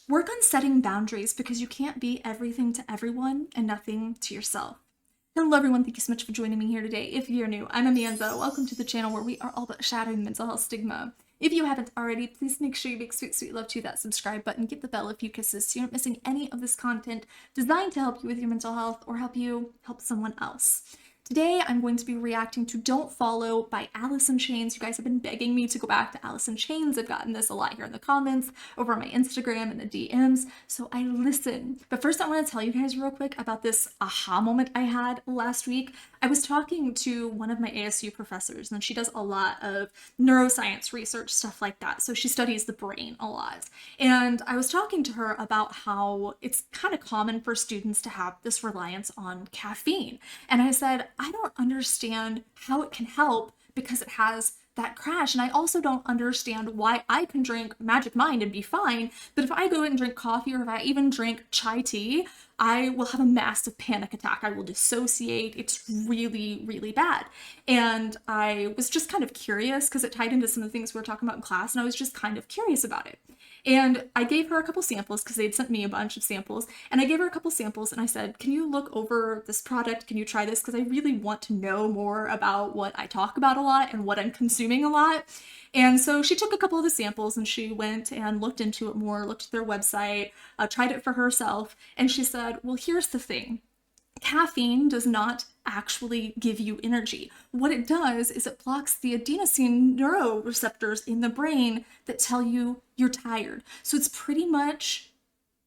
Work on setting boundaries because you can't be everything to everyone and nothing to yourself. Hello everyone, thank you so much for joining me here today. If you're new, I'm Amanda. Welcome to the channel where we are all about shattering mental health stigma. If you haven't already, please make sure you make sweet, sweet love to that subscribe button. Give the bell a few kisses so you're not missing any of this content designed to help you with your mental health or help you help someone else. Today, I'm going to be reacting to Don't Follow by Alice in Chains. You guys have been begging me to go back to Alice in Chains. I've gotten this a lot here in the comments, over on my Instagram and the DMs, so I listen. But first, I want to tell you guys real quick about this aha moment I had last week. I was talking to one of my ASU professors, and she does a lot of neuroscience research, stuff like that. So she studies the brain a lot. And I was talking to her about how it's kind of common for students to have this reliance on caffeine. And I said, I don't understand how it can help because it has that crash. And I also don't understand why I can drink Magic Mind and be fine, but if I go and drink coffee or if I even drink chai tea, I will have a massive panic attack. I will dissociate. It's really, really bad. And I was just kind of curious because it tied into some of the things we were talking about in class, and I was just kind of curious about it. And I gave her a couple samples because they'd sent me a bunch of samples, and I gave her a couple samples and I said, can you look over this product? Can you try this? Because I really want to know more about what I talk about a lot and what I'm consuming a lot. And so she took a couple of the samples and she went and looked into it more, looked at their website, tried it for herself, and she said, well, here's the thing. Caffeine does not actually give you energy. What it does is it blocks the adenosine neuroreceptors in the brain that tell you you're tired. So it's pretty much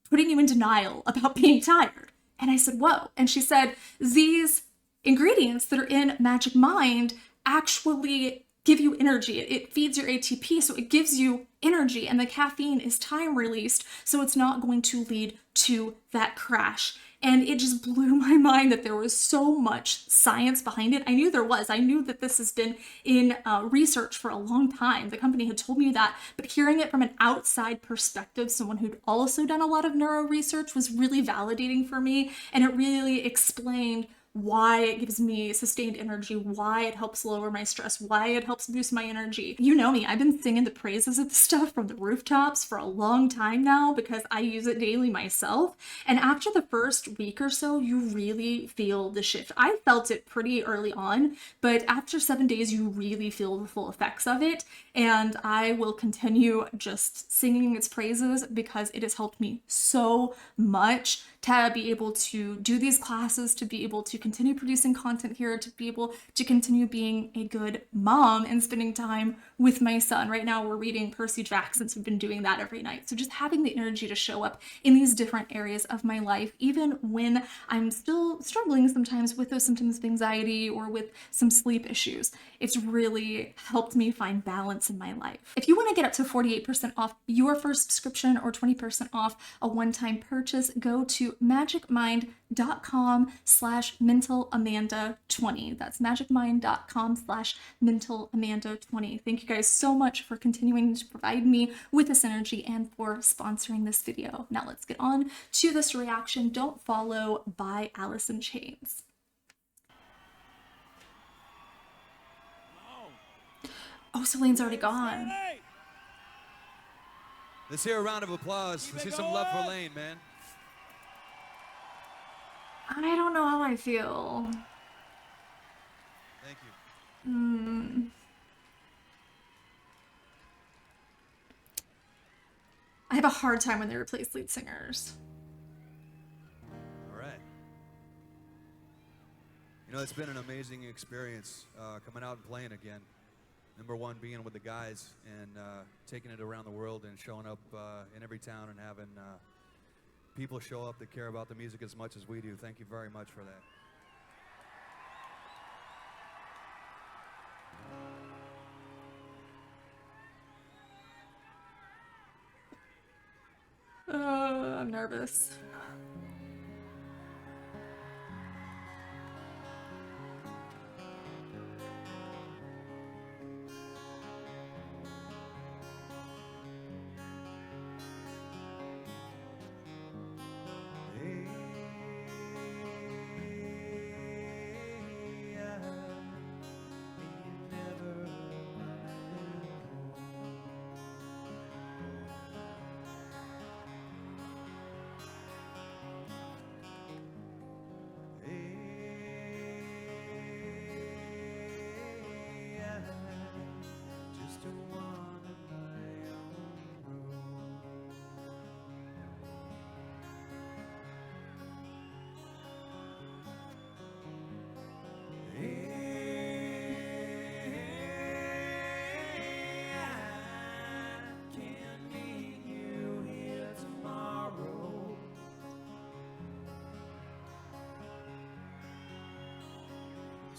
putting you in denial about being tired. And I said, whoa. And she said, these ingredients that are in Magic Mind actually give you energy. It feeds your ATP, so it gives you energy, and the caffeine is time released, so it's not going to lead to that crash. And it just blew my mind that there was so much science behind it. I knew there was. I knew that this has been in research for a long time. The company had told me that, but hearing it from an outside perspective, someone who'd also done a lot of neuro research, was really validating for me, and it really explained why it gives me sustained energy, why it helps lower my stress, why it helps boost my energy. You know me, I've been singing the praises of this stuff from the rooftops for a long time now because I use it daily myself. And after the first week or so, you really feel the shift. I felt it pretty early on, but after 7 days, you really feel the full effects of it. And I will continue just singing its praises because it has helped me so much to be able to do these classes, to be able to continue producing content here, to be able to continue being a good mom and spending time with my son. Right now we're reading Percy Jackson, so we've been doing that every night. So just having the energy to show up in these different areas of my life, even when I'm still struggling sometimes with those symptoms of anxiety or with some sleep issues, it's really helped me find balance in my life. If you want to get up to 48% off your first subscription or 20% off a one-time purchase, go to magicmind.com/mentalamanda20. That's magicmind.com/mentalamanda20. Thank you guys so much for continuing to provide me with this energy and for sponsoring this video. Now let's get on to this reaction. Don't Follow by Alice in Chains. Oh, so Layne's already gone. Let's hear a round of applause. Let's see some love for Layne, man. I don't know how I feel. Thank you. I have a hard time when they replace lead singers. All right. You know, it's been an amazing experience coming out and playing again. Number one, being with the guys and taking it around the world and showing up in every town and having people show up that care about the music as much as we do. Thank you very much for that. I'm nervous.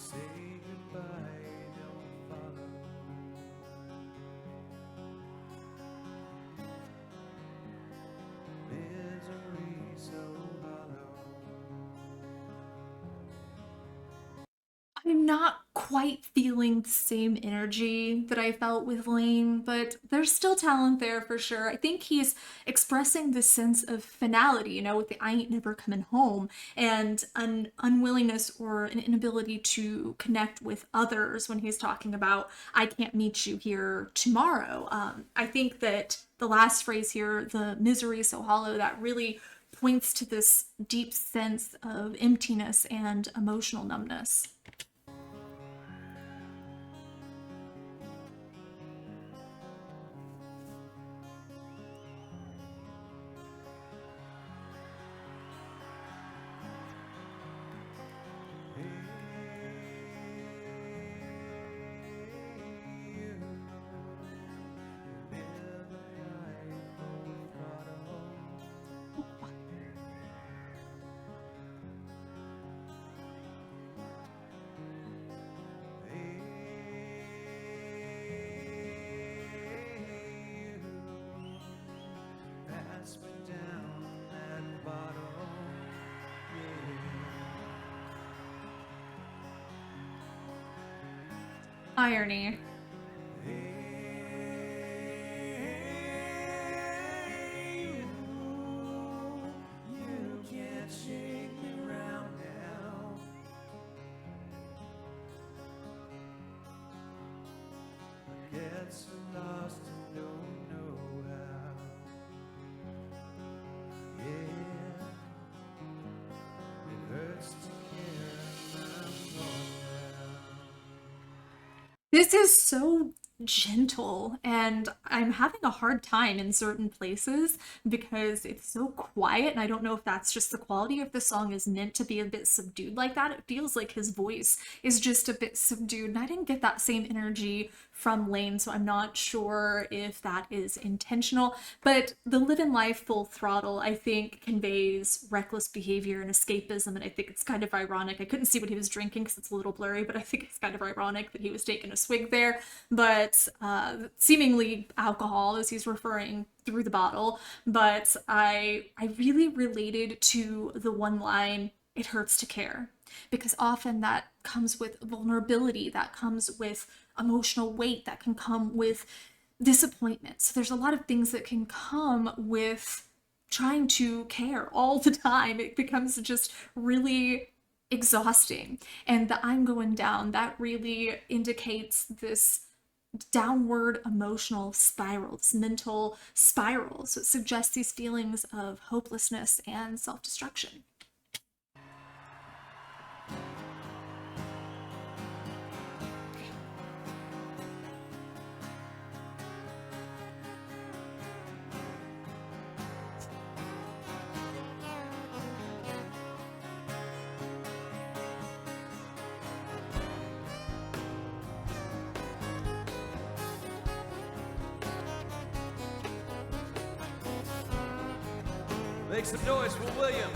say goodbye, don't follow. Misery so hollow. I'm not quite feeling the same energy that I felt with Layne, but there's still talent there for sure. I think he's expressing this sense of finality, with the I ain't never coming home, and an unwillingness or an inability to connect with others when he's talking about, I can't meet you here tomorrow. I think that the last phrase here, the misery so hollow, that really points to this deep sense of emptiness and emotional numbness. Irony. Get so lost and don't know how. Yeah, it hurts to care, and I'm gone now. This is so gentle, and I'm having a hard time in certain places because it's so quiet, and I don't know if that's just the quality of the song is meant to be a bit subdued like that. It feels like his voice is just a bit subdued, and I didn't get that same energy from Layne, so I'm not sure if that is intentional. But the living life full throttle, I think, conveys reckless behavior and escapism, and I think it's kind of ironic. I couldn't see what he was drinking because it's a little blurry, but I think it's kind of ironic that he was taking a swig there. But seemingly alcohol, as he's referring through the bottle. But I really related to the one line, "It hurts to care," because often that comes with vulnerability, that comes with emotional weight, that can come with disappointment. So there's a lot of things that can come with trying to care all the time. It becomes just really exhausting. And the I'm going down, that really indicates this downward emotional spiral, this mental spiral. So it suggests these feelings of hopelessness and self destruction. Make some noise for William.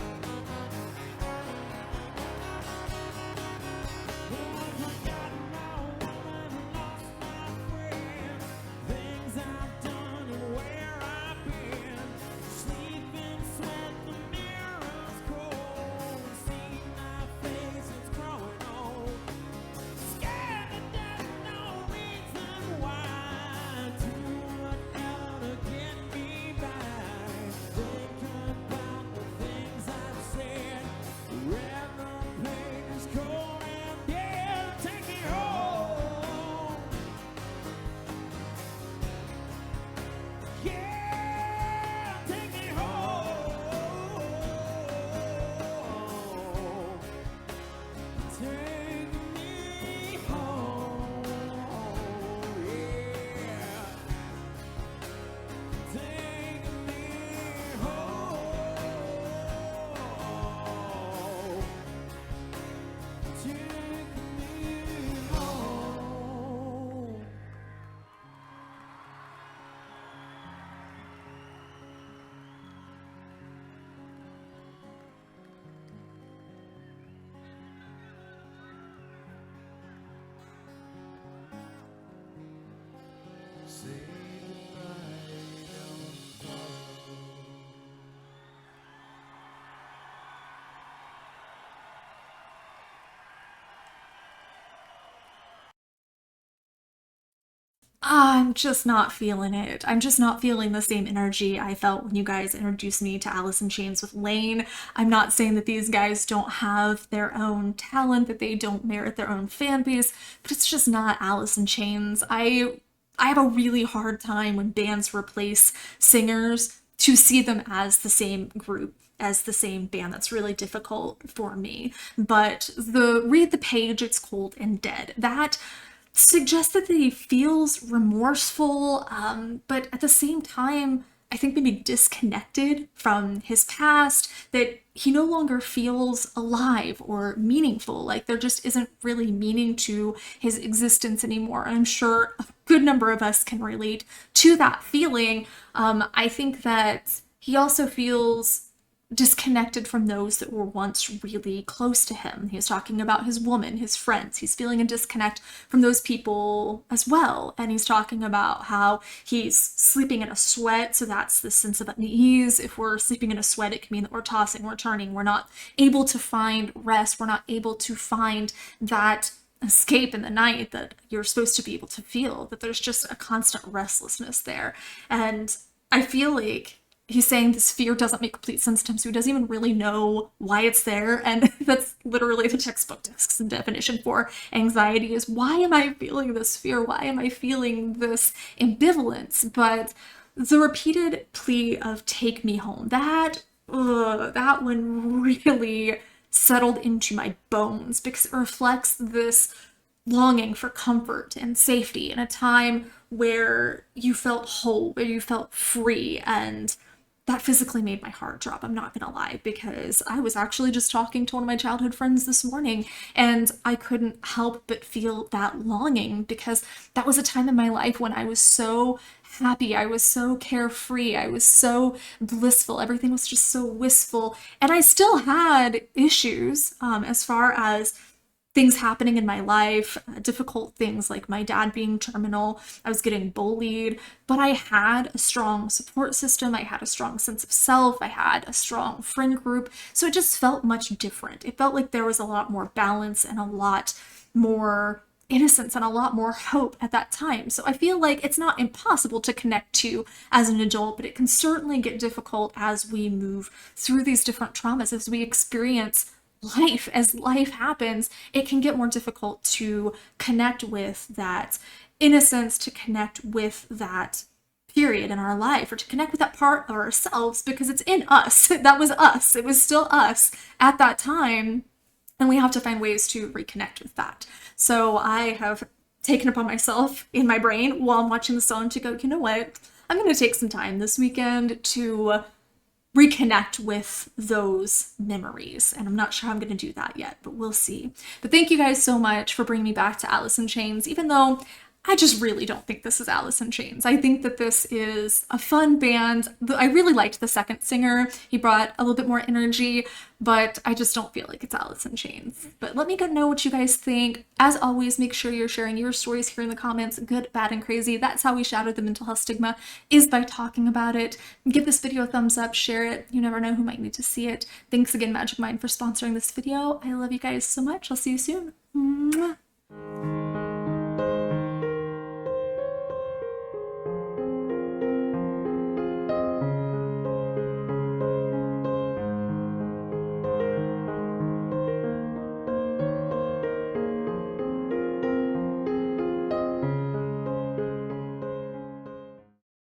I'm just not feeling it. I'm just not feeling the same energy I felt when you guys introduced me to Alice in Chains with Layne. I'm not saying that these guys don't have their own talent, that they don't merit their own fan base, but it's just not Alice in Chains. I have a really hard time when bands replace singers to see them as the same group, as the same band. That's really difficult for me. But the Read the Page, It's Cold and Dead, that suggests that he feels remorseful, but at the same time, I think maybe disconnected from his past, that he no longer feels alive or meaningful. Like there just isn't really meaning to his existence anymore. And I'm sure a good number of us can relate to that feeling. I think that he also feels disconnected from those that were once really close to him. He was talking about his woman, his friends. He's feeling a disconnect from those people as well. And he's talking about how he's sleeping in a sweat. So that's the sense of unease. If we're sleeping in a sweat, it can mean that we're tossing, we're turning, we're not able to find rest. We're not able to find that escape in the night that you're supposed to be able to feel, that there's just a constant restlessness there. And I feel like he's saying this fear doesn't make complete sense to him, so he doesn't even really know why it's there. And that's literally the textbook definition for anxiety, is why am I feeling this fear? Why am I feeling this ambivalence? But the repeated plea of take me home, that one really settled into my bones, because it reflects this longing for comfort and safety in a time where you felt whole, where you felt free. And that physically made my heart drop, I'm not gonna lie, because I was actually just talking to one of my childhood friends this morning, and I couldn't help but feel that longing, because that was a time in my life when I was so happy, I was so carefree, I was so blissful, everything was just so wistful. And I still had issues as far as things happening in my life, difficult things like my dad being terminal, I was getting bullied, but I had a strong support system, I had a strong sense of self, I had a strong friend group, so it just felt much different. It felt like there was a lot more balance and a lot more innocence and a lot more hope at that time. So I feel like it's not impossible to connect to as an adult, but it can certainly get difficult as we move through these different traumas, as we experience life. As life happens, it can get more difficult to connect with that innocence, to connect with that period in our life, or to connect with that part of ourselves, because it's in us. That was us. It was still us at that time. And we have to find ways to reconnect with that. So I have taken upon myself in my brain while I'm watching the song to go, you know what? I'm going to take some time this weekend to reconnect with those memories. And I'm not sure how I'm going to do that yet, but we'll see. But thank you guys so much for bringing me back to Alice in Chains, even though I just really don't think this is Alice in Chains. I think that this is a fun band. I really liked the second singer. He brought a little bit more energy, but I just don't feel like it's Alice in Chains. But let me know what you guys think. As always, make sure you're sharing your stories here in the comments, good, bad, and crazy. That's how we shatter the mental health stigma, is by talking about it. Give this video a thumbs up, share it. You never know who might need to see it. Thanks again, Magic Mind, for sponsoring this video. I love you guys so much. I'll see you soon. Mwah.